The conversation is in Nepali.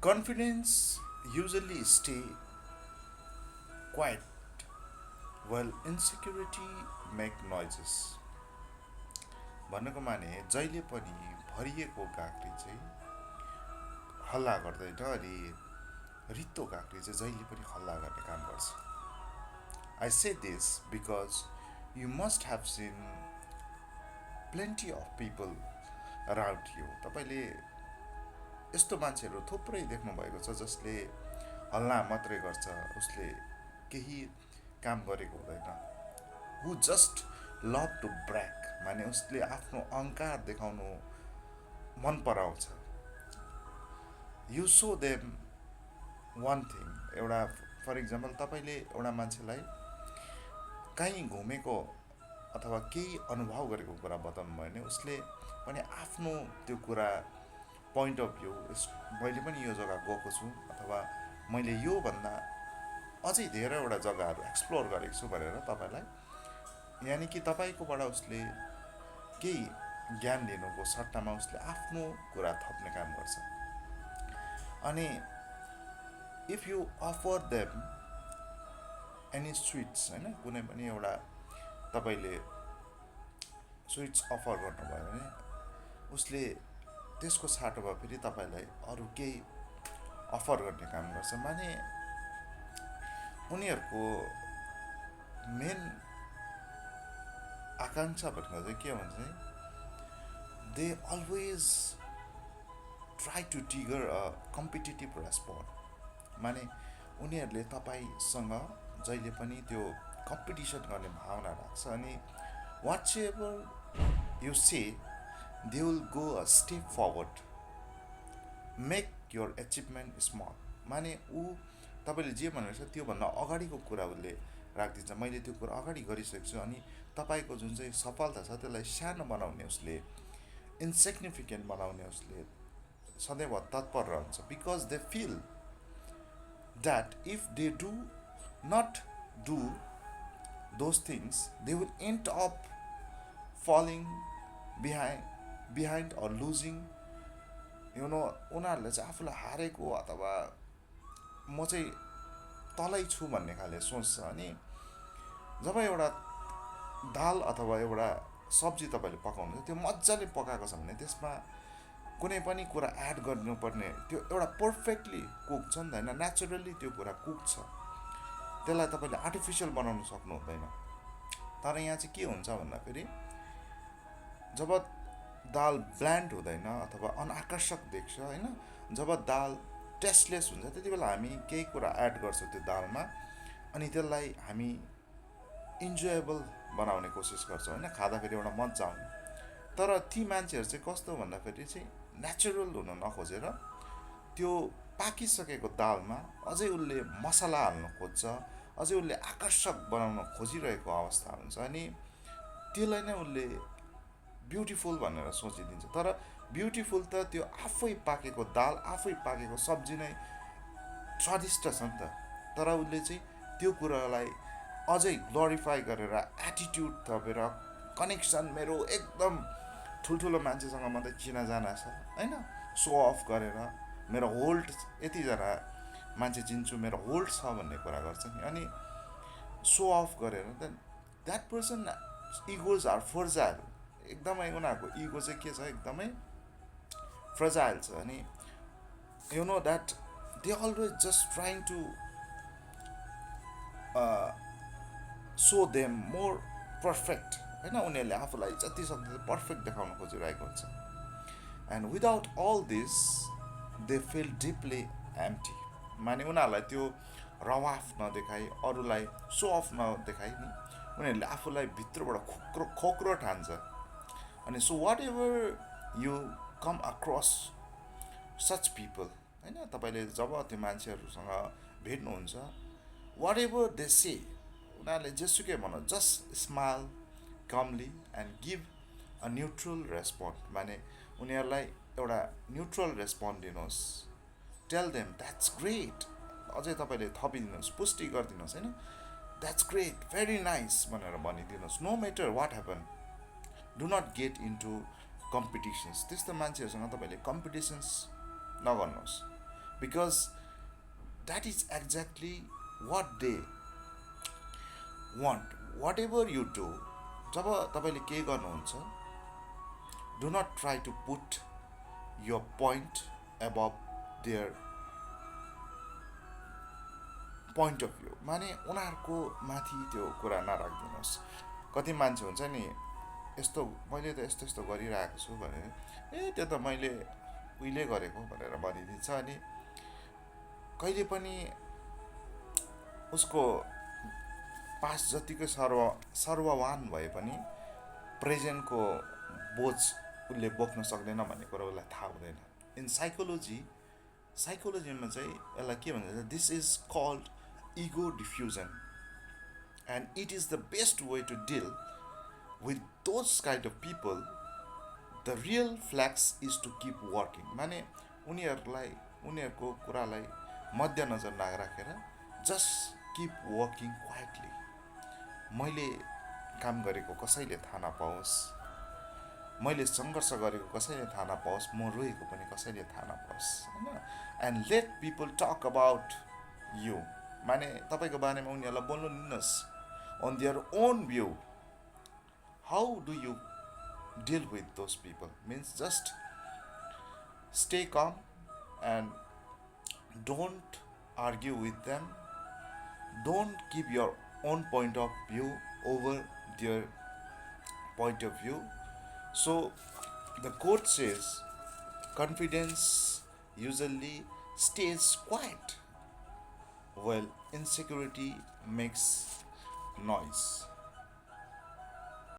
Confidence usually stay quiet while insecurity make noises. भन्नुको माने जहिले पनि भरिएको काँक्री चाहिँ हल्ला गर्दैन अनि रित्तो काँक्री चाहिँ जहिले पनि हल्ला गर्ने काम गर्छ. I say this because you must have seen plenty of people around you. तपाईँले यस्तो मान्छेहरू थुप्रै देख्नु भएको छ जसले हल्ला मात्रै गर्छ, उसले केही काम गरेको हुँदैन. Who just love to brag, माने उसले आफ्नो अहङ्कार देखाउनु मन पराउँछ. You show them one thing, एउटा फर इक्जाम्पल तपाईँले एउटा मान्छेलाई कहीँ घुमेको अथवा केही अनुभव गरेको कुरा बताउनु भयो भने उसले पनि आफ्नो त्यो कुरा पोइन्ट अफ भ्यू, मैले पनि यो जग्गा गएको छु अथवा मैले योभन्दा अझै धेरैवटा जग्गाहरू एक्सप्लोर गरेको छु भनेर तपाईँलाई, यानि कि तपाईँकोबाट उसले केही ज्ञान लिनुको सट्टामा उसले आफ्नो कुरा थप्ने काम गर्छ. अनि if you offer them any sweets, होइन, कुनै पनि एउटा तपाईँले स्विट्स अफर गर्नुभयो भने उसले त्यसको साटोमा फेरि तपाईँलाई अरू केही अफर गर्ने काम गर्छ. माने उनीहरूको मेन आकाङ्क्षा भनेको चाहिँ के भन्छ, they always try to trigger a competitive respond. माने उनीहरूले तपाईँसँग जहिले पनि त्यो कम्पिटिसन गर्ने भावना राख्छ. अनि whatsoever you say they will go a step forward, make your achievement small. माने ऊ तपाईँले जे भन्नुहुन्छ त्योभन्दा अगाडिको कुरा उसले राखिदिन्छ. मैले त्यो कुरा अगाडि गरिसकेको छु अनि तपाईँको जुन चाहिँ सफलता छ त्यसलाई सानो बनाउने उसले, इन्सिग्निफिकेन्ट बनाउने उसले सदैव तत्पर रहन्छ. Because they feel that if they do not do those things they will end up falling behind or losing. You know, उनीहरूले चाहिँ आफूलाई हारेको अथवा म चाहिँ तलै छु भन्ने खाले सोच्छ. अनि जब एउटा दाल अथवा एउटा सब्जी तपाईँले पकाउनुहुन्छ त्यो मजाले पकाएको छ भने त्यसमा कुनै पनि कुरा एड गर्नुपर्ने, त्यो एउटा पर्फेक्टली कुक छ नि त, होइन, नेचुरली त्यो कुरा कुक छ, त्यसलाई तपाईँले आर्टिफिसियल बनाउनु सक्नु हुँदैन. तर यहाँ चाहिँ के हुन्छ भन्दाखेरि जब दाल ब्ल्यान्ड हुँदैन अथवा अनाकर्षक देख्छ, होइन, जब दाल टेस्टलेस हुन्छ त्यति बेला हामी केही कुरा एड गर्छौँ त्यो दालमा अनि त्यसलाई हामी इन्जोयबल बनाउने कोसिस गर्छौँ, होइन, खाँदाखेरि एउटा मजा आउने. तर ती मान्छेहरू चाहिँ कस्तो भन्दाखेरि चाहिँ नेचुरल हुन नखोजेर त्यो पाकिसकेको दालमा अझै उसले मसला हाल्न खोज्छ, अझै उसले आकर्षक बनाउन खोजिरहेको अवस्था हुन्छ. अनि त्यसलाई नै उसले ब्युटिफुल भनेर सोचिदिन्छ. तर ब्युटिफुल त त्यो आफै पाकेको दाल, आफै पाकेको सब्जी नै स्वादिष्ट छ नि त. तर उसले चाहिँ त्यो कुरालाई अझै ग्लोरिफाई गरेर एटिट्युड थपेर कनेक्सन मेरो एकदम ठुल्ठुलो मान्छेसँग मात्रै चिनाजाना छ, होइन, सो अफ गरेर मेरो होल्ड यतिजना मान्छे चिन्छु, मेरो होल्ड छ भन्ने कुरा गर्छ नि. अनि सो अफ गरेर then that person egos are fragile. एकदमै उनीहरूको इगो चाहिँ के छ, एकदमै फ्रजाइल छ. अनि you know that they always just trying to show them more perfect, होइन, उनीहरूले आफूलाई जति सक्दो पर्फेक्ट देखाउन खोजिरहेको हुन्छ. And without all this they feel deeply empty. माने उनीहरूलाई त्यो रवाफ नदेखाइ, अरूलाई सो अफ नदेखाइ नि उनीहरूले आफूलाई भित्रबाट खोक्रो ठान्छ. अनि so whatever you come across such people, होइन, तपाईँले जब त्यो मान्छेहरूसँग भेट्नुहुन्छ, वाट एभर दे से, उनीहरूले जेसुकै भनौँ, just smile Kamli and give a neutral respond. माने उनीहरूलाई एउटा न्युट्रल रेस्पोन्ड दिनुहोस्. टेल देम द्याट्स ग्रेट, अझै तपाईँले थपिदिनुहोस्, पुष्टि गरिदिनुहोस्, होइन, द्याट्स ग्रेट, भेरी नाइस भनेर भनिदिनुहोस्. No matter what happen, do not get into competitions. त्यस्तो मान्छेहरूसँग तपाईँले कम्पिटिसन्स नगर्नुहोस्. because that is exactly what they want. Whatever you do, जब तपाईँले के गर्नुहुन्छ, do not try to put your point above their point of view. माने उनीहरूको माथि त्यो कुरा नराखिदिनुहोस्. कति मान्छे हुन्छ नि, यस्तो मैले त यस्तो यस्तो गरिरहेको छु भनेर, त्यो त मैले उहिले गरेको भनेर भनिदिन्छ. अनि कहिले पनि उसको पास जतिकै सर्ववान भए पनि प्रेजेन्टको बोझ उसले बोक्न सक्दैन भन्ने कुरा उसलाई थाहा हुँदैन. इन साइकोलोजीमा चाहिँ यसलाई के भन्छ, this is called ego diffusion, and it is the best way to deal with those kind of people. The real flex is to keep working. माने उनीहरूको कुरालाई मध्यनजर नराखेर जस्ट किप वर्किङ क्वाइटली. मैले काम गरेको कसैले थाहा नपाओस्, मैले सङ्घर्ष गरेको कसैले थाहा नपाओस्, म रोएको पनि कसैले थाहा नपाओस्, होइन. And let people talk about you. माने तपाईँको बारेमा उनीहरूलाई बोल्नु दिनुहोस्. On their own view, how do you deal with those people means just stay calm and don't argue with them. Don't keep your own point of view over their point of view. So the quote says, confidence usually stays quiet while insecurity makes noise.